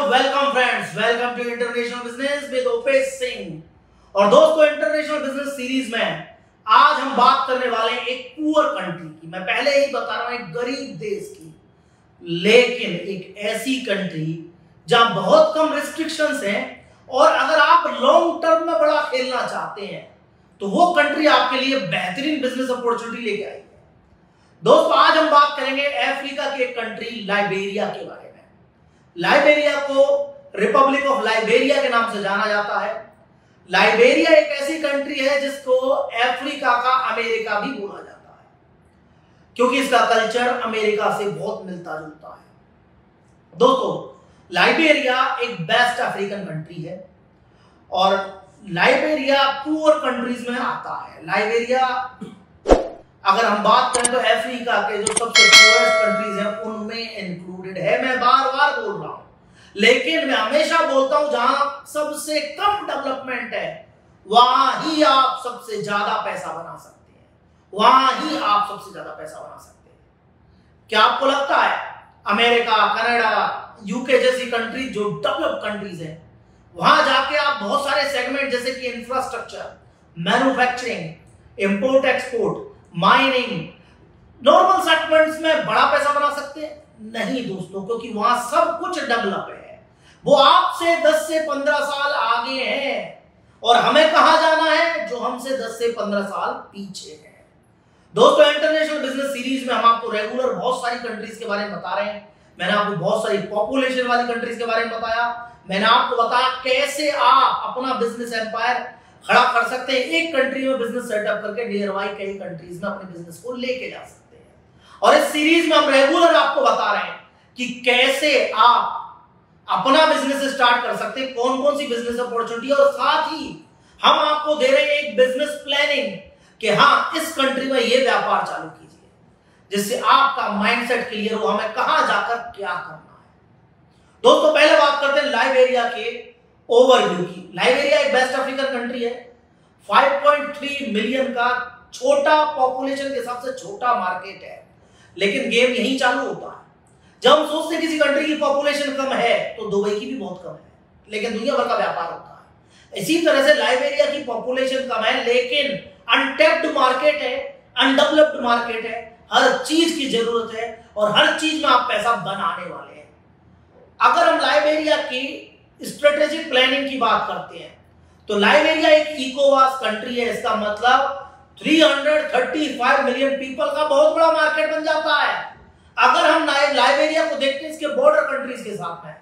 Welcome friends, welcome to international business with Opesh Singh. और दोस्तों, international business series में आज हम बात करने वाले हैं एक पुअर कंट्री की। मैं पहले ही बता रहा हूं, एक गरीब देश की, लेकिन एक ऐसी कंट्री जहां बहुत कम रिस्ट्रिक्शंस हैं और अगर आप लॉन्ग टर्म में बड़ा खेलना चाहते हैं तो वो कंट्री आपके लिए बेहतरीन बिजनेस अपॉर्चुनिटी लेके आई है। दोस्तों, आज हम बात करेंगे अफ्रीका की एक कंट्री लाइबेरिया के बारे में। लाइबेरिया को रिपब्लिक ऑफ लाइबेरिया के नाम से जाना जाता है। लाइबेरिया एक ऐसी कंट्री है जिसको अफ्रीका का अमेरिका भी बोला जाता है, क्योंकि इसका कल्चर अमेरिका से बहुत मिलता जुलता है। दोस्तों, लाइबेरिया एक बेस्ट अफ्रीकन कंट्री है और लाइबेरिया पुअर कंट्रीज में आता है। लाइबेरिया, अगर हम बात करें तो अफ्रीका के जो सबसे पुअरेस्ट कंट्रीज हैं उनमें इंक्लूडेड है। मैं बार बार बोल रहा हूं, लेकिन मैं हमेशा बोलता हूं, जहां सबसे कम डेवलपमेंट है वहां ही आप सबसे ज्यादा पैसा बना सकते हैं, वहां ही आप सबसे ज्यादा पैसा बना सकते हैं। क्या आपको लगता है अमेरिका, कनाडा, यूके जैसी कंट्री जो डेवलप कंट्रीज हैं, वहां जाके आप बहुत सारे सेगमेंट जैसे कि infrastructure, manufacturing, import export, mining, normal segments में बड़ा पैसा बना सकते हैं? नहीं दोस्तों, क्योंकि वहां सब कुछ डेवलप है। वो आपसे 10 से 15 साल आगे हैं और हमें कहां जाना है? जो हमसे 10 से 15 साल पीछे है। दोस्तों, इंटरनेशनल बिजनेस सीरीज में हम आपको रेगुलर बहुत सारी कंट्रीज के बारे में बता रहे हैं। मैंने आपको बहुत सारी पॉपुलेशन वाली कंट्रीज के बारे में बताया। मैंने आपको बताया कैसे आप अपना बिजनेस एम्पायर खड़ा कर सकते हैं। एक कंट्री में बिजनेस सेटअप करके नियर बाई कई कंट्रीज में अपने बिजनेस को लेके जा सकते हैं। और इस सीरीज में हम रेगुलर आपको बता रहे हैं कि कैसे आप अपना बिजनेस स्टार्ट कर सकते हैं, कौन कौन सी बिजनेस अपॉर्चुनिटी, और साथ ही हम आपको दे रहे हैं एक बिजनेस प्लानिंग कि हाँ, इस कंट्री में ये व्यापार चालू कीजिए, जिससे आपका माइंडसेट क्लियर हो हमें कहां जाकर क्या करना है। दोस्तों, पहले बात करते हैं लाइबेरिया के ओवरव्यू की। लाइबेरिया एक वेस्ट अफ्रीकन कंट्री है। 5.3 मिलियन का छोटा पॉपुलेशन के हिसाब से छोटा मार्केट है, लेकिन गेम यहीं चालू होता है। जब हम सोचते हैं किसी कंट्री की पॉपुलेशन कम है तो दुबई की भी बहुत कम है, लेकिन दुनिया भर का व्यापार होता है। इसी तरह से लाइबेरिया की पॉपुलेशन कम है, लेकिन अनटैप्ड मार्केट है, अनडेवलप्ड मार्केट है, हर चीज की जरूरत है और हर चीज में आप पैसा बनाने वाले हैं। अगर हम लाइबेरिया की स्ट्रेटेजिक प्लानिंग की बात करते हैं तो लाइबेरिया एक इकोवास कंट्री है। इसका मतलब 335 मिलियन पीपल का बहुत बड़ा मार्केट बन जाता है। अगर हम लाइबेरिया को देखते हैं इसके बॉर्डर कंट्रीज के साथ में,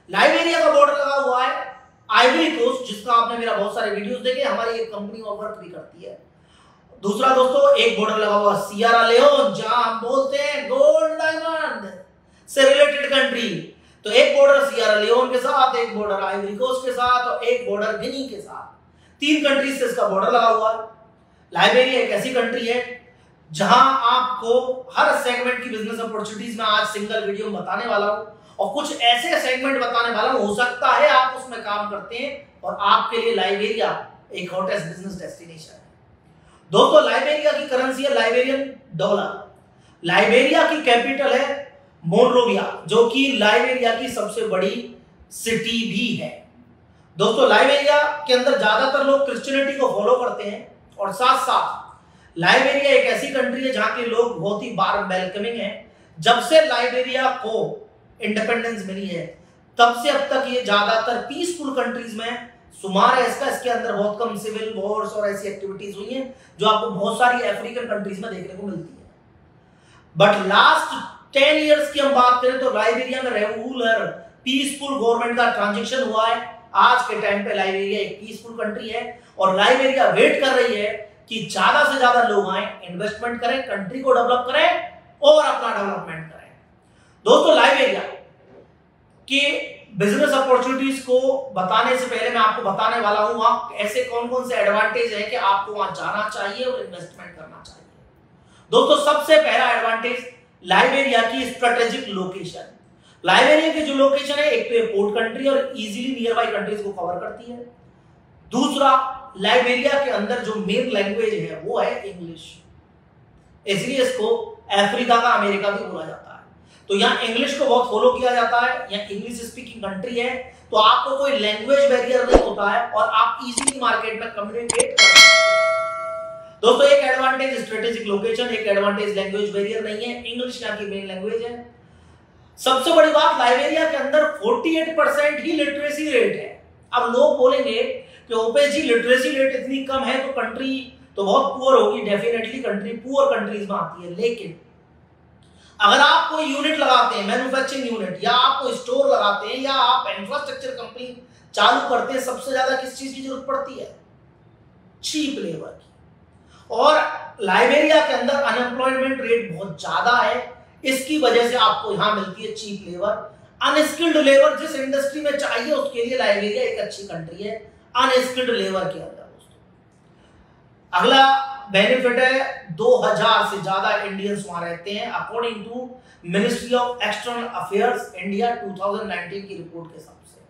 लाइबेरिया का बॉर्डर लगा हुआ है आइवरी कोस्ट, जिसका आपने मेरा बहुत सारे वीडियोस देखे, हमारी एक कंपनी वर्क भी करती है। दूसरा दोस्तों, एक बॉर्डर लगा हुआ सियरा लियोन, जहां हम बोलते हैं गोल्ड डायमंड से रिलेटेड कंट्री। तो एक बॉर्डर सियरा लियोन के साथ, एक बॉर्डर आइवरी कोस्ट के साथ और एक बॉर्डर गिनी के साथ। 3 कंट्रीज से इसका बॉर्डर लगा हुआ है। लाइबेरिया एक ऐसी कंट्री है जहां आपको हर सेगमेंट की बिजनेस अपॉर्चुनिटीज में आज सिंगल वीडियो में बताने वाला हूं, और कुछ ऐसे सेगमेंट बताने वाला हूं, हो सकता है आप उसमें काम करते हैं और आपके लिए लाइबेरिया एक हॉटेस्ट बिजनेस डेस्टिनेशन है। दोस्तों, लाइबेरिया की करेंसी है लाइबेरियन डॉलर। लाइबेरिया की कैपिटल है मोनरोविया, जो कि लाइबेरिया की सबसे बड़ी सिटी भी है। दोस्तों, लाइबेरिया के अंदर ज्यादातर लोग क्रिश्चियनिटी को फॉलो करते हैं और साथ साथ लाइबेरिया एक ऐसी कंट्री है जहां के लोग बहुत ही बार वेलकमिंग हैं। जब से लाइबेरिया को इंडिपेंडेंस मिली है तब से अब तक ये ज्यादातर पीसफुल कंट्रीज में शुमार है। इसके अंदर बहुत कम सिविल वॉर्स और ऐसी एक्टिविटीज हुई हैं जो आपको बहुत सारी अफ्रीकन कंट्रीज में देखने को मिलती है। बट लास्ट 10 इयर्स की हम बात करें तो लाइबेरिया में रेगुलर पीसफुल गवर्नमेंट का ट्रांजिशन हुआ है। आज के टाइम पे लाइबेरिया एक पीसफुल कंट्री है और लाइबेरिया वेट कर रही है कि ज्यादा से ज्यादा लोग आए, इन्वेस्टमेंट करें, कंट्री को डेवलप करें और अपना डेवलपमेंट करें। दोस्तों, लाइबेरिया के बिजनेस अपॉर्चुनिटीज को बताने से पहले मैं आपको बताने वाला हूं वहां ऐसे कौन कौन से एडवांटेज है कि आपको वहां जाना चाहिए और इन्वेस्टमेंट करना चाहिए। दोस्तों, सबसे पहला एडवांटेज लाइबेरिया की स्ट्रेटेजिक लोकेशन। लाइबेरिया की जो लोकेशन है, एक तो ये पोर्ट कंट्री और इजीली नियर बाई कंट्रीज को कवर करती है। दूसरा, लाइबेरिया के अंदर जो मेन लैंग्वेज है वो है इंग्लिश, इसलिए इसको अफ्रीका का अमेरिका भी बोला जाता है। तो यहाँ इंग्लिश को बहुत फॉलो किया जाता है, यहाँ इंग्लिश स्पीकिंग कंट्री है, तो आपको कोई लैंग्वेज बैरियर नहीं होता है और आप इजीली मार्केट में कम्युनिकेट कर सकते हैं। दोस्तों एक एडवांटेज स्ट्रेटेजिक लोकेशन, एक एडवांटेज लैंग्वेज बैरियर नहीं है, इंग्लिश यहाँ की मेन लैंग्वेज है। सबसे बड़ी बात, लाइबेरिया के अंदर 48% ही लिटरेसी रेट है। अब लोग बोलेंगे कि ओपेश जी लिटरेसी रेट इतनी कम है तो कंट्री तो बहुत पुअर होगी, डेफिनेटली कंट्री पुअर कंट्रीज में आती है, लेकिन अगर आप कोई यूनिट लगाते हैं, मैन्युफैक्चरिंग यूनिट, या आप कोई स्टोर लगाते हैं, या आप इंफ्रास्ट्रक्चर कंपनी चालू करते हैं, सबसे ज्यादा किस चीज की जरूरत पड़ती है? चीप लेबर की। और लाइबेरिया के अंदर अनएम्प्लॉयमेंट रेट बहुत ज्यादा है, इसकी वजह से आपको यहां मिलती है चीप लेबर, अनस्किल्ड लेबर। जिस इंडस्ट्री में चाहिए उसके लिए लाइबेरिया एक अच्छी कंट्री है, अनस्किल्ड लेबर के अंदर। अगला बेनिफिट है 2000 से ज्यादा इंडियंस वहां रहते हैं, according to ministry of external affairs India 2019 की रिपोर्ट के हिसाब से।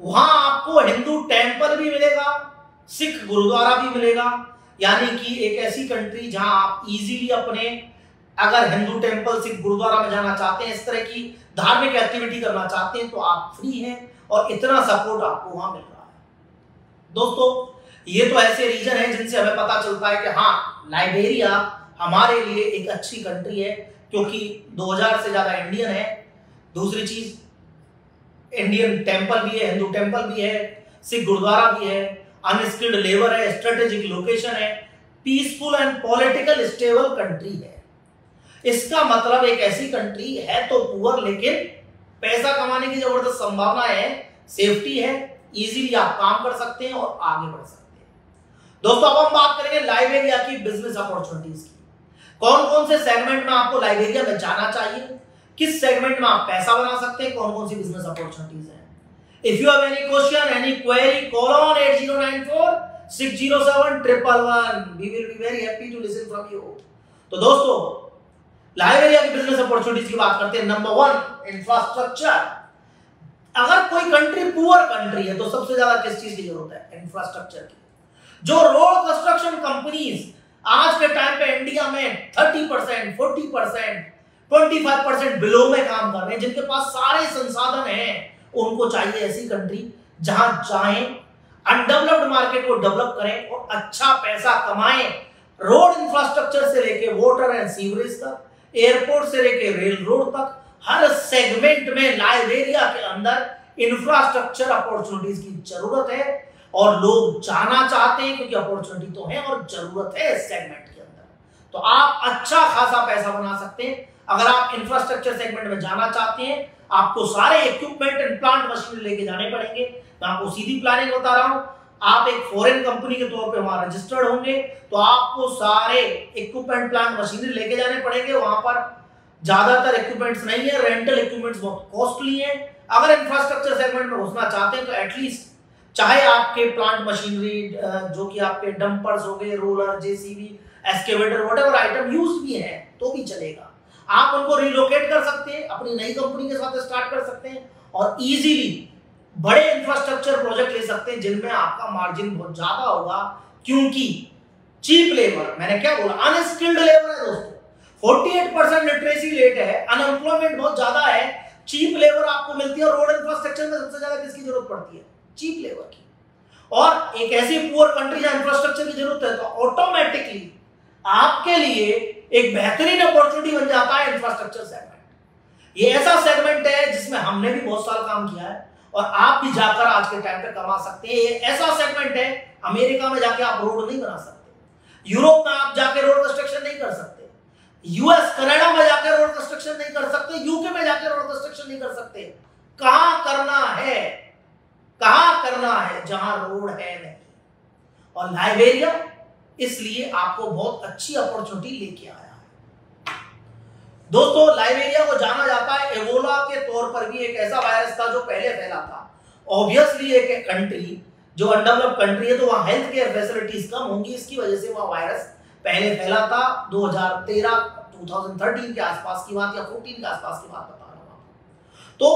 वहां आपको हिंदू टेंपल भी मिलेगा, सिख गुरुद्वारा भी मिलेगा, यानी कि एक ऐसी कंट्री जहां आप इजीली अपने अगर हिंदू टेंपल सिख गुरुद्वारा में जाना चाहते हैं, इस तरह की धार्मिक एक्टिविटी करना चाहते हैं, तो आप फ्री हैं और इतना सपोर्ट आपको वहां मिल रहा है। दोस्तों ये तो ऐसे रीजन है जिनसे हमें पता चलता है कि हाँ लाइबेरिया हमारे लिए एक अच्छी कंट्री है, क्योंकि 2000 से ज्यादा इंडियन है। दूसरी चीज इंडियन टेंपल भी है, हिंदू टेंपल भी है, सिख गुरुद्वारा भी है, अनस्किल्ड लेबर है, स्ट्रेटेजिक लोकेशन है, peaceful and political stable country है। इसका मतलब एक ऐसी कंट्री है तो पुअर, लेकिन पैसा कमाने की जबरदस्त संभावना है, सेफ्टी है, इजीली आप काम कर सकते हैं और आगे बढ़ सकते हैं। दोस्तों अब हम बात करेंगे लाइबेरिया की बिजनेस अपॉर्चुनिटीज की। कौन कौन से सेगमेंट में आपको लाइबेरिया में जाना चाहिए, किस सेगमेंट में आप पैसा बना सकते हैं, कौन कौन सी बिजनेस अपॉर्चुनिटीज हैं। If you have any question, any query, call on 8094 607 111। We will be very happy to listen from you. तो दोस्तों लाइबेरिया की बिजनेस अपॉर्चुनिटीज की बात करते हैं। Number 1, infrastructure. अगर कोई कंट्री पुअर कंट्री है तो सबसे ज्यादा किस चीज की जरूरत है? इंफ्रास्ट्रक्चर की। जो रोड कंस्ट्रक्शन कंपनीज आज के टाइम पे इंडिया में 30%, 40%, 25% बिलो में काम कर रहे हैं, जिनके पास सारे संसाधन हैं, उनको चाहिए ऐसी कंट्री जहां जाएं, अनडेवलप्ड मार्केट को डेवलप करें और अच्छा पैसा कमाएं। रोड इंफ्रास्ट्रक्चर से लेके वाटर एंड सीवरेज तक, एयरपोर्ट से लेके रेल रोड तक, हर सेगमेंट में लाइबेरिया के अंदर इंफ्रास्ट्रक्चर अपॉर्चुनिटीज की जरूरत है और लोग जाना चाहते हैं, क्योंकि अपॉर्चुनिटी तो है और जरूरत है इस सेगमेंट के अंदर। तो आप अच्छा खासा पैसा बना सकते हैं अगर आप इंफ्रास्ट्रक्चर सेगमेंट में जाना चाहते हैं। आपको सारे इक्विपमेंट एंड प्लांट मशीनरी लेके जाने पड़ेंगे। मैं आपको सीधी प्लानिंग बता रहा हूं। आप एक फॉरेन कंपनी के तौर पे वहां रजिस्टर्ड होंगे तो आपको सारे इक्विपमेंट प्लांट मशीनरी लेके जाने पड़ेंगे। वहां पर ज्यादातर इक्विपमेंट्स नहीं है, रेंटल इक्विपमेंट्स बहुत कॉस्टली हैं। अगर इंफ्रास्ट्रक्चर सेगमेंट में घुसना चाहते हैं तो एटलीस्ट चाहे आपके प्लांट मशीनरी जो कि आपके डंपर्स हो गए, roller, JCB, excavator, whatever item use भी है तो भी चलेगा। आप उनको रिलोकेट कर सकते हैं, अपनी नई कंपनी के साथ स्टार्ट कर सकते हैं और इजीली बड़े इंफ्रास्ट्रक्चर प्रोजेक्ट ले सकते हैं जिनमें आपका मार्जिन बहुत ज्यादा होगा, क्योंकि चीप लेबर, मैंने क्या बोला, अनस्किल्ड लेबर है दोस्तों। 48% लिटरेसी रेट है, अनएम्प्लॉयमेंट बहुत ज्यादा है, चीप लेबर आपको मिलती है। रोड इंफ्रास्ट्रक्चर में सबसे ज्यादा किसकी जरूरत पड़ती है? चीप लेबर की। और एक ऐसी पुअर कंट्री जहां इंफ्रास्ट्रक्चर की जरूरत है तो ऑटोमेटिकली आपके लिए एक बेहतरीन अपॉर्चुनिटी बन जाता है इंफ्रास्ट्रक्चर सेगमेंट। ये ऐसा सेगमेंट है जिसमें हमने भी बहुत साल काम किया है और आप भी जाकर आज के टाइम पे कमा सकते हैं। ये ऐसा सेगमेंट है, अमेरिका में जाके आप रोड नहीं बना सकते, यूरोप में आप जाके रोड कंस्ट्रक्शन नहीं कर सकते, यूएस कनाडा में जाकर रोड कंस्ट्रक्शन नहीं कर सकते, यूके में जाकर रोड कंस्ट्रक्शन नहीं कर सकते। कहां करना है? कहां करना है? जहां रोड है नहीं। और लाइबेरिया इसलिए आपको बहुत अच्छी अपॉर्चुनिटी लेके आया है। दोस्तों लाइबेरिया को जाना जाता है एबोला के तौर पर भी, एक ऐसा वायरस था जो पहले फैला था। ऑब्वियसली एक कंट्री जो अनडेवलप्ड कंट्री है तो वहां हेल्थ केयर फैसिलिटीज कम होंगी, इसकी वजह से वहां वायरस पहले फैला था। 2013 के आसपास की बात या 14 के आसपास की बात बता रहा हूं। तो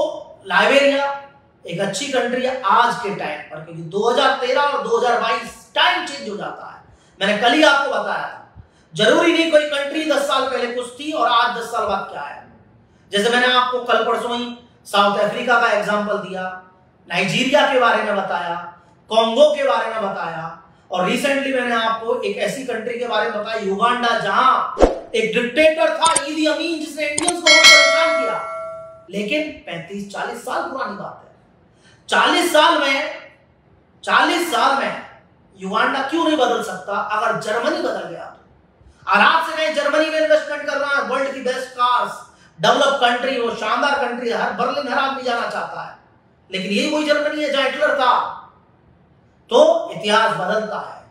लाइबेरिया एक अच्छी कंट्री है आज के टाइम पर, क्योंकि 2013 और 2022 टाइम चेंज हो जाता है। मैंने कल ही आपको बताया था, जरूरी नहीं कोई कंट्री 10 साल पहले कुछ थी और आज 10 साल बाद क्या है। जैसे मैंने आपको कल परसों ही साउथ अफ्रीका का एग्जांपल दिया, नाइजीरिया के बारे में बताया, कॉन्गो के बारे में बताया, और रिसेंटली मैंने आपको एक ऐसी कंट्री के बारे में बताया, युगांडा, जहां एक डिक्टेटर था ईदी अमीन, जिसने इंडियंस को बहुत परेशान किया। लेकिन 35-40 साल पुरानी बात है। 40 साल में युगांडा क्यों नहीं बदल सकता? अगर जर्मनी बदल गया तो। आराम से मैं जर्मनी में इन्वेस्टमेंट कर रहा है, वर्ल्ड की बेस्ट कार्स, डेवलप कंट्री, वो शानदार कंट्री है, बर्लिन हर आदमी जाना चाहता है। लेकिन यही वही जर्मनी है जहां हिटलर था। तो इतिहास बदलता है,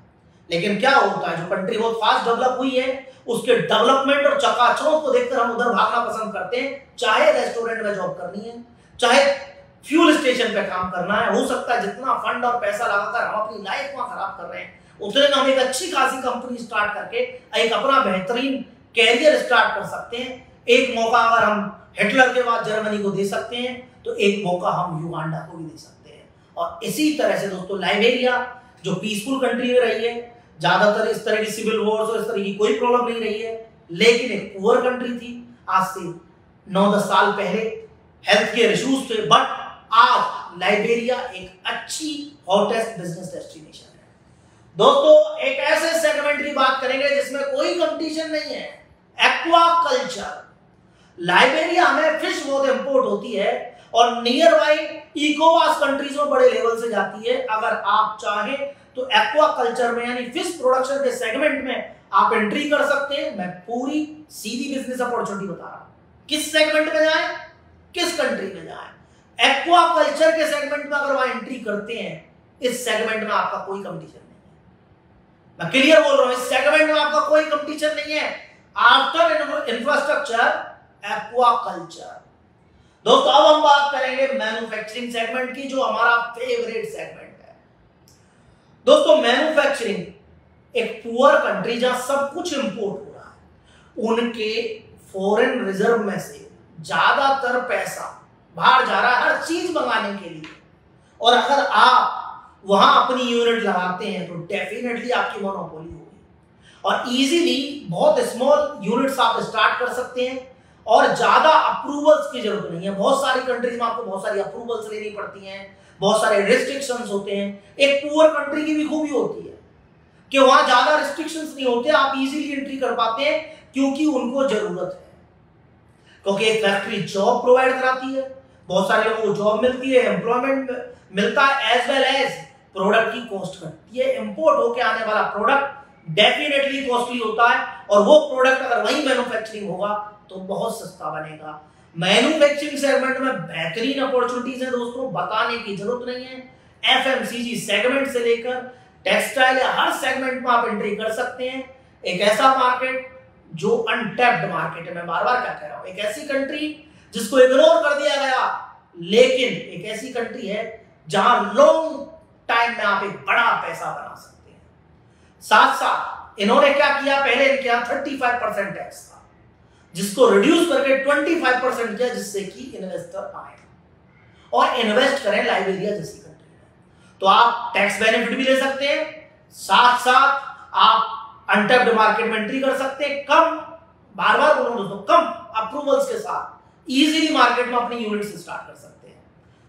लेकिन क्या होता है, जो कंट्री बहुत फास्ट डेवलप हुई है, उसके डेवलपमेंट और चकाचौंध को देखकर हम उधर भागना पसंद करते हैं। चाहे रेस्टोरेंट में जॉब करनी है, चाहे फ्यूल स्टेशन पे काम करना है, हो सकता है जितना फंड और पैसा लगाकर हम अपनी लाइफ वहां खराब कर रहे हैं, उतने में हम एक अच्छी खासी कंपनी स्टार्ट करके एक अपना बेहतरीन कैरियर स्टार्ट कर सकते हैं। एक मौका अगर हम हिटलर के बाद जर्मनी को दे सकते हैं, तो एक मौका हम युगांडा को भी दे सकते हैं। और इसी तरह से दोस्तों, लाइबेरिया जो पीसफुल कंट्री में रही है, ज्यादातर इस तरह की सिविल वॉर्स और इस तरह की कोई प्रॉब्लम नहीं रही है, लेकिन एक पुअर कंट्री थी। आज से 9-10 साल पहले हेल्थ केयर इश्यूज थे, बट आज लाइबेरिया एक अच्छी हॉटेस्ट बिजनेस डेस्टिनेशन है। दोस्तों, एक ऐसे सेगमेंट की बात करेंगे जिसमें कोई कंपटीशन नहीं है, एक्वाकल्चर। लाइबेरिया में फिश बहुत इंपोर्ट होती है और नियर बाई इकोवास कंट्रीज में बड़े लेवल से जाती है। अगर आप चाहें तो एक्वाकल्चर में यानी फिश प्रोडक्शन के सेगमेंट में आप एंट्री कर सकते हैं। मैं पूरी सीधी बिजनेस अपॉर्चुनिटी बता रहा हूं, किस सेगमेंट में जाएं, किस कंट्री में जाएं। एक्वाकल्चर के सेगमेंट में अगर वहां एंट्री करते हैं, इस सेगमेंट में आपका कोई कंपटीशन नहीं है। मैं क्लियर बोल रहा हूं, इस सेगमेंट में आपका कोई कंपटीशन नहीं है। After infrastructure, aquaculture. दोस्तों, अब हम बात करेंगे मैन्युफैक्चरिंग सेगमेंट की, जो हमारा फेवरेट सेगमेंट है। दोस्तों, मैन्युफैक्चरिंग एक पुअर कंट्री जहां सब कुछ इंपोर्ट हो रहा है, उनके फॉरेन रिजर्व में से ज्यादातर पैसा बाहर जा रहा है हर चीज मंगाने के लिए। और अगर आप वहां अपनी यूनिट लगाते हैं तो डेफिनेटली आपकी मोनोपोली होगी, और इजीली बहुत स्मॉल यूनिट्स आप स्टार्ट कर सकते हैं, और ज्यादा अप्रूवल्स की जरूरत नहीं है। बहुत सारी कंट्रीज में आपको बहुत सारी अप्रूवल्स लेनी पड़ती हैं, बहुत सारे रिस्ट्रिक्शंस होते हैं। एक पुअर कंट्री की भी खूबी होती है कि वहां ज्यादा रिस्ट्रिक्शंस नहीं होते, आप इजीली एंट्री कर पाते हैं, क्योंकि उनको जरूरत है। क्योंकि एक फैक्ट्री जॉब प्रोवाइड कराती है, बहुत सारे लोगों को जॉब मिलती है, एम्प्लॉयमेंट मिलता है, एज वेल एज प्रोडक्ट की कॉस्ट घटती है। इंपोर्ट होकर आने वाला प्रोडक्ट डेफिनेटली कॉस्टली होता है, और वो प्रोडक्ट अगर वहीं मैन्युफैक्चरिंग होगा तो बहुत सस्ता बनेगा। मैन्युफैक्चरिंग सेगमेंट में बेहतरीन अपॉर्चुनिटीज है दोस्तों, बताने की जरूरत नहीं है। एफएमसीजी सेगमेंट से लेकर टेक्सटाइल या हर सेगमेंट में आप एंट्री कर सकते हैं। एक ऐसा मार्केट जो अनटैप्ड मार्केट है, मैं बार बार क्या कह रहा हूं, एक ऐसी कंट्री जिसको इग्नोर कर दिया गया, लेकिन एक ऐसी कंट्री है जहां लॉन्ग टाइम में आप एक बड़ा पैसा बना सकते हैं। साथ साथ इन्होंने क्या किया, पहले इनके यहां 35% टैक्स था, जिसको रिड्यूस करके 25% किया, जिससे कि इन्वेस्टर आए और इन्वेस्ट करें लाइबेरिया जैसी कंट्री में। तो आप टैक्स बेनिफिट भी ले सकते हैं, साथ साथ आप अनटैप्ड मार्केट में एंट्री कर सकते हैं, कम, बार बार बोल रहा हूं दोस्तों, कम अप्रूवल्स के साथ इजीली मार्केट में अपनी यूनिट्स स्टार्ट कर सकते हैं।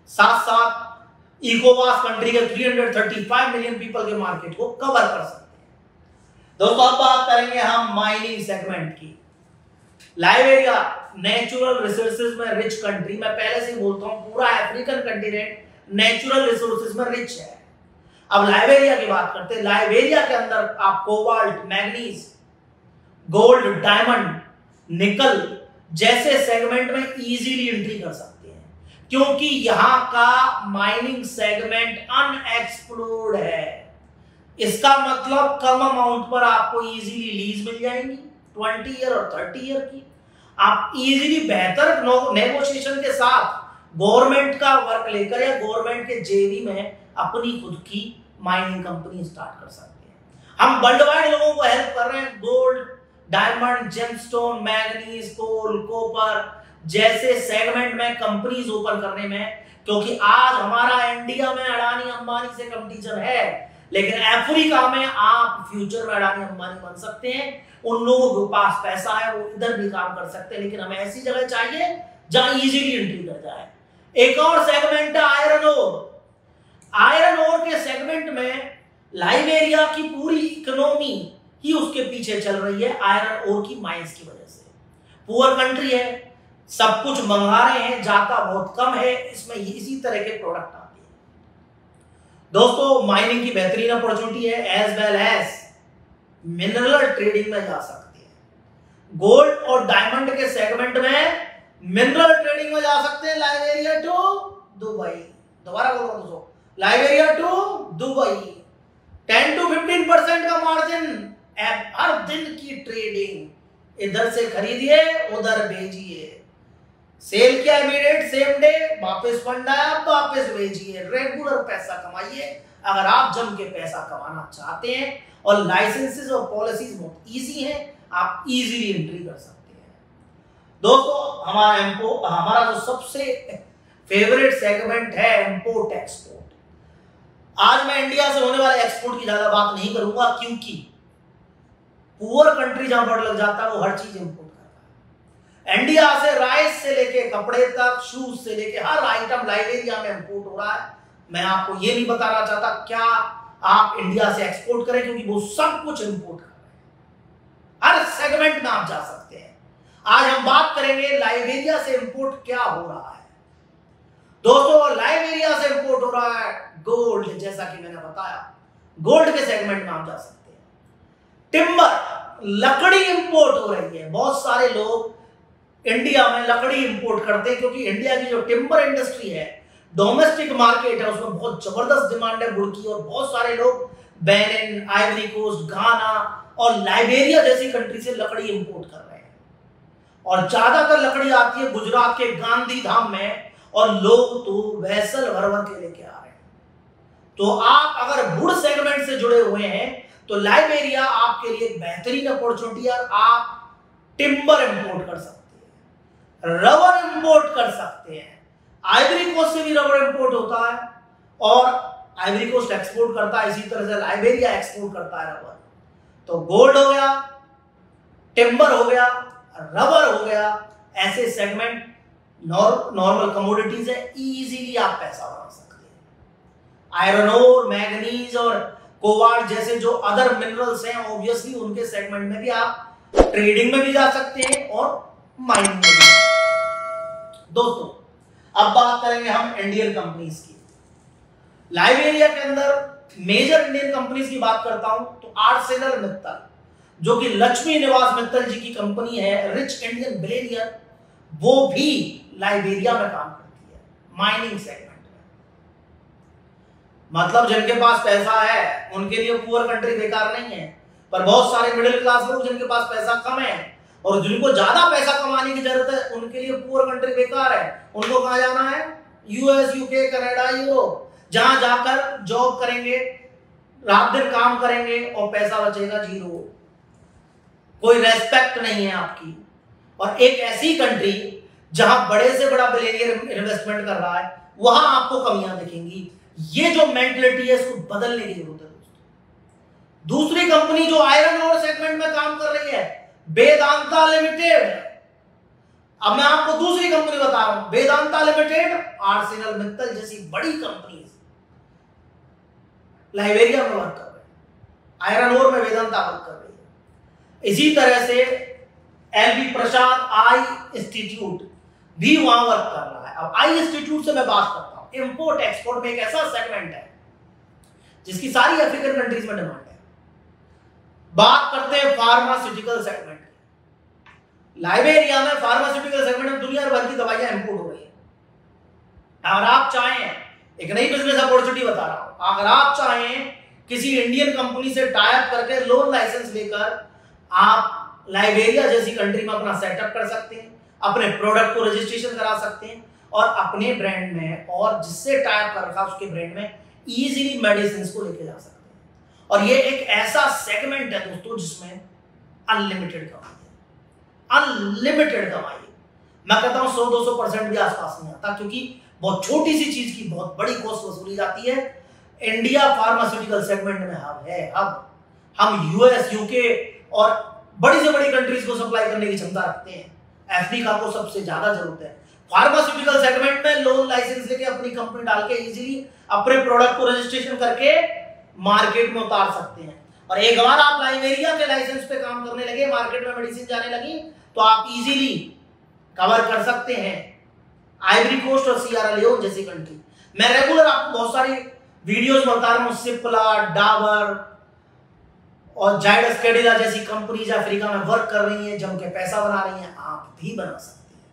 साथ साथ इकोवास कंट्री के 335 मिलियन पीपल के मार्केट को कवर कर सकते हैं। दोस्तों, अब बात करेंगे हम माइनिंग सेगमेंट की। लाइबेरिया नेचुरल रिसोर्सेज में रिच कंट्री, मैं पहले से ही बोलता हूं, पूरा अफ्रीकन कंटिनेंट नेचुरल रिसोर्सेज में रिच है। अब लाइबेरिया की बात करते हैं। लाइबेरिया के अंदर आप कोबाल्ट, मैग्नीज, गोल्ड, डायमंड, निकल जैसे सेगमेंट में इजीली एंट्री कर सकते हैं, क्योंकि यहां का माइनिंग सेगमेंट अनएक्सप्लोर्ड है। इसका मतलब कम अमाउंट पर आपको इजीली लीज मिल जाएंगी, 20 ईयर और 30 ईयर की। आप इजीली बेहतर नेगोशिएशन के साथ गवर्नमेंट का वर्क लेकर या गवर्नमेंट के जेवी में अपनी खुद की माइनिंग कंपनी स्टार्ट कर सकते हैं। हम वर्ल्ड वाइड लोगों को हेल्प कर रहे हैं, गोल्ड, डायमंड, जेमस्टोन, मैग्नीज, कोल, कॉपर जैसे सेगमेंट में कंपनीज ओपन करने में, क्योंकि आज हमारा इंडिया में अडानी अंबानी से कंपटीशन है, लेकिन अफ्रीका में आप फ्यूचर में अडानी अंबानी बन सकते हैं। उन लोगों के पास पैसा है, वो इधर भी काम कर सकते हैं, लेकिन हमें ऐसी जगह चाहिए जहां इजीली एंट्री कर जाए। एक और सेगमेंट है आयरन ओर। आयरन ओर के सेगमेंट में लाइबेरिया की पूरी इकोनॉमी ही उसके पीछे चल रही है आयरन ओर की माइंस की वजह से। पुअर कंट्री है, सब कुछ मंगा रहे हैं, जाता बहुत कम है, इसमें इसी तरह के प्रोडक्ट आते हैं। दोस्तों माइनिंग की बेहतरीन अपॉर्चुनिटी है, as well as mineral trading में जा सकते हैं। गोल्ड और डायमंड के सेगमेंट में मिनरल ट्रेडिंग में जा सकते हैं। लाइबेरिया टू दुबई, दोबारा बोल रहा हूं दोस्तों, लाइबेरिया टू दुबई 10 to 15% का मार्जिन, हर दिन की ट्रेडिंग, इधर से खरीदिए उधर भेजिए, सेल किया इमीडिएट सेम डे, वापस फंड आया वापस भेजिए, रेगुलर पैसा कमाइए अगर आप जम के पैसा कमाना चाहते हैं। और लाइसेंसेस और पॉलिसीज बहुत इजी हैं, आप इजीली एंट्री कर सकते हैं। दोस्तों हमारा जो सबसे फेवरेट सेगमेंट है इंपोर्ट एक्सपोर्ट। आज मैं इंडिया से होने वाले एक्सपोर्ट की ज्यादा बात नहीं करूंगा, क्योंकि पुअर कंट्री जहां बड़ लग जाता है वो हर चीज इंपोर्ट करता है। इंडिया से राइस से लेके कपड़े तक, शूज से लेके हर आइटम लाइबेरिया में इंपोर्ट हो रहा है। मैं आपको ये नहीं बताना चाहता क्या आप इंडिया से एक्सपोर्ट करें, क्योंकि वो सब कुछ इंपोर्ट कर रहे हैं, हर सेगमेंट में आप जा सकते हैं। आज हम बात करेंगे लाइबेरिया से इंपोर्ट क्या हो रहा है। दोस्तों लाइबेरिया से इंपोर्ट हो रहा है गोल्ड, जैसा कि मैंने बताया गोल्ड के सेगमेंट में आप जा सकते हैं। टिम्बर, लकड़ी इंपोर्ट हो रही है, बहुत सारे लोग इंडिया में लकड़ी इंपोर्ट करते हैं, क्योंकि इंडिया की जो टिम्बर इंडस्ट्री है, डोमेस्टिक मार्केट है, उसमें बहुत जबरदस्त डिमांड है वुड की। और बहुत सारे लोग बेनिन, आइवरी कोस्ट, घाना और लाइबेरिया जैसी कंट्री से लकड़ी इंपोर्ट कर रहे हैं। और ज्यादातर लकड़ी आती है गुजरात के गांधी धाम में, और लोग तो वैसल भर भर के लेके आ रहे हैं। तो आप अगर वुड सेगमेंट से जुड़े हुए हैं तो लाइबेरिया आपके लिए एक बेहतरीन अपॉर्चुनिटी है। आप टिम्बर इंपोर्ट कर सकते हैं, रबर इंपोर्ट कर सकते हैं, आइवरी कोस्ट से भी रबर इंपोर्ट होता है और आइवरी कोस्ट एक्सपोर्ट करता है, इसी तरह से लाइबेरिया एक्सपोर्ट करता है रबर। तो गोल्ड हो गया, टिम्बर हो गया, रबर हो गया, ऐसे सेगमेंट नॉर्मल कमोडिटीज है, इजीली आप पैसा बना सकते हैं। आयरन ओर, मैग्नीज और कोबाल्ट जैसे जो अदर मिनरल्स हैं, ऑब्वियसली उनके सेगमेंट में भी आप ट्रेडिंग में भी जा सकते हैं और माइनिंग में भी। दोस्तों अब बात करेंगे हम इंडियन कंपनीज की। लाइबेरिया के अंदर मेजर इंडियन कंपनीज की बात करता हूं तो आर्सेनल मित्तल, जो कि लक्ष्मी निवास मित्तल जी की कंपनी है, रिच इंडियन बिलियनियर, वो भी लाइबेरिया में काम करती है माइनिंग सेगमेंट में। मतलब जिनके पास पैसा है उनके लिए पुअर कंट्री बेकार नहीं है, पर बहुत सारे मिडिल क्लास लोग जिनके पास पैसा कम है और जिनको ज्यादा पैसा कमाने की जरूरत है, उनके लिए पुअर कंट्री बेकार है। उनको कहां जाना है? यूएस, यूके, कनाडा, यूरोप, जहां जाकर जॉब करेंगे, रात दिन काम करेंगे और पैसा बचेगा जीरो, कोई रेस्पेक्ट नहीं है आपकी। और एक ऐसी कंट्री जहां बड़े से बड़ा बिलियनियर इन्वेस्टमेंट कर रहा है, वहां आपको कमियां दिखेंगी। ये जो मेंटलिटी है इसको बदलने की जरूरत है दोस्तों। दूसरी कंपनी जो आयरन ओर सेगमेंट में काम कर रही है, वेदांता लिमिटेड। अब मैं आपको दूसरी कंपनी बता रहा हूं, वेदांता लिमिटेड, आर्सेनल मित्तल जैसी बड़ी कंपनी लाइबेरिया में वर्क कर रहे हैं, आयरन ओर में वेदांता वर्क कर रही है। इसी तरह से एलबी प्रसाद आई इंस्टीट्यूट भी वहां वर्क कर रहा है। अब आई इंस्टीट्यूट से मैं बात करता हूं, इंपोर्ट एक्सपोर्ट में एक ऐसा सेगमेंट है जिसकी सारी अफ्रीकन कंट्रीज में डिमांड है। बात करते हैं फार्मास्यूटिकल सेगमेंट की। लाइबेरिया में फार्मास्यूटिकल सेगमेंट में दुनिया भर की दवाइयां इंपोर्ट हो रही है। अगर आप चाहें, एक नई बिजनेस अपॉर्चुनिटी बता रहा हूं, अगर आप चाहें किसी इंडियन कंपनी से टाई अप करके लोन लाइसेंस लेकर आप लाइबेरिया जैसी कंट्री में अपना सेटअप कर सकते हैं, अपने प्रोडक्ट को रजिस्ट्रेशन करा सकते हैं और अपने ब्रांड में और जिससे टाई अप कर रखा उसके ब्रांड में इजीली मेडिसिन को लेके जा सकते हैं। और ये एक ऐसा सेगमेंट है दोस्तों जिसमें अनलिमिटेड कमाई है, अनलिमिटेड कमाई है। मैं कहता हूं 100-200% भी आसपास नहीं आता, क्योंकि बहुत छोटी सी चीज की बहुत बड़ी कॉस्ट वसूली जाती है। इंडिया फार्मास्यूटिकल सेगमेंट में हब है, हब। हम यूएस, यूके और बड़ी से बड़ी कंट्रीज को सप्लाई करने की क्षमता रखते हैं। अफ्रीका को सबसे ज्यादा जरूरत है, फार्मास्यूटिकल सेगमेंट में लोन लाइसेंस लेके अपनी कंपनी डाल के इजीली अपने प्रोडक्ट को रजिस्ट्रेशन करके मार्केट में उतार सकते हैं। और एक बार आप लाइवेरिया के लाइसेंस पे काम करने लगे, मार्केट में मेडिसिन जाने लगी, तो आप इजीली कवर कर सकते हैं आइवरी कोस्ट और सियरा लियोन जैसी कंट्री। मैं रेगुलर आपको बहुत सारी वीडियोस बता रहा हूं, सिप्ला, डाबर और जायडस कैडिला जैसी कंपनीज अफ्रीका में वर्क कर रही हैं, जम के पैसा बना रही हैं। आप भी बना सकते हैं,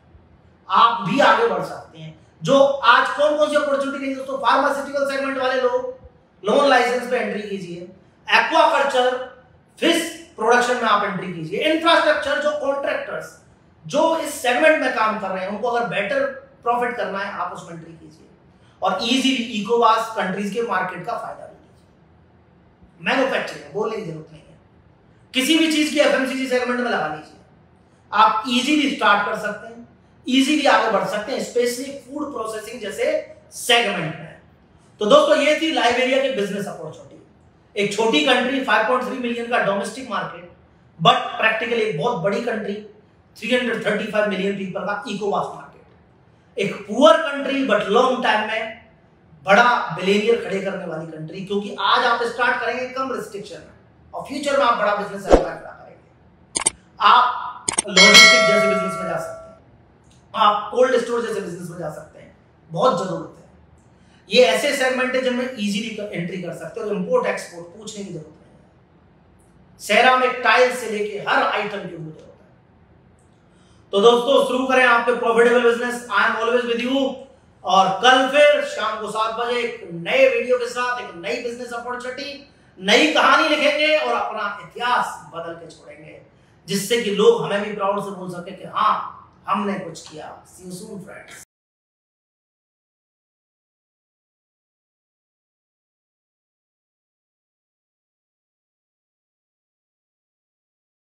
आप भी आगे बढ़ सकते हैं। जो आज कौन कौन सी अपॉर्चुनिटी नहीं दोस्तों, फार्मास्यूटिकल सेगमेंट वाले लोग लोन लाइसेंस पे एंट्री कीजिए, एक्वाकल्चर फिश प्रोडक्शन में आप एंट्री कीजिए, इंफ्रास्ट्रक्चर जो कॉन्ट्रैक्टर्स जो इस सेगमेंट में काम कर रहे हैं उनको अगर बेटर प्रॉफिट करना है आप उसमें एंट्री कीजिए और इजीली इकोवास कंट्रीज के मार्केट का फायदा भी लीजिए। मैन्युफैक्चरिंग बोलने की जरूरत नहीं है, किसी भी चीज की एफएमसीजी सेगमेंट में लगा लीजिए, आप इजीली स्टार्ट कर सकते हैं, इजीली आगे बढ़ सकते हैं, स्पेशली फूड प्रोसेसिंग जैसे सेगमेंट में। तो दोस्तों ये थी लाइवेरिया की बिजनेस अपॉर्चुनिटी। एक छोटी कंट्री 5.3 मिलियन का डोमेस्टिक मार्केट, बट प्रैक्टिकली एक बहुत बड़ी कंट्री 335 मिलियन पीपल का इकोवास मार्केट। एक poor country but long time में बड़ा बिलियनियर खड़े करने वाली कंट्री, क्योंकि आज आप स्टार्ट करेंगे कम रिस्ट्रिक्शन में और फ्यूचर में आप बड़ा बिजनेस खड़ा करेंगे। आप लॉजिस्टिक जैसे बिजनेस में जा सकते हैं, आप कोल्ड स्टोर जैसे बिजनेस में जा सकते हैं, बहुत जरूरत है। ये ऐसे सेगमेंट है जिनमें इजीली एंट्री कर सकते हो, इंपोर्ट एक्सपोर्ट पूछने की जरूरत नहीं है, सेरामिक टाइल्स से लेके हर आइटम की जरूरत है। तो दोस्तों शुरू करें आपके profitable business. I am always with you, और कल फिर शाम को 7 बजे एक नए वीडियो के साथ एक नई बिजनेस अपॉर्चुनिटी, नई कहानी लिखेंगे और अपना इतिहास बदल के छोड़ेंगे, जिससे कि लोग हमें भी प्राउड से बोल सके कि हाँ हमने कुछ किया। सी यू सून फ्रेंड्स।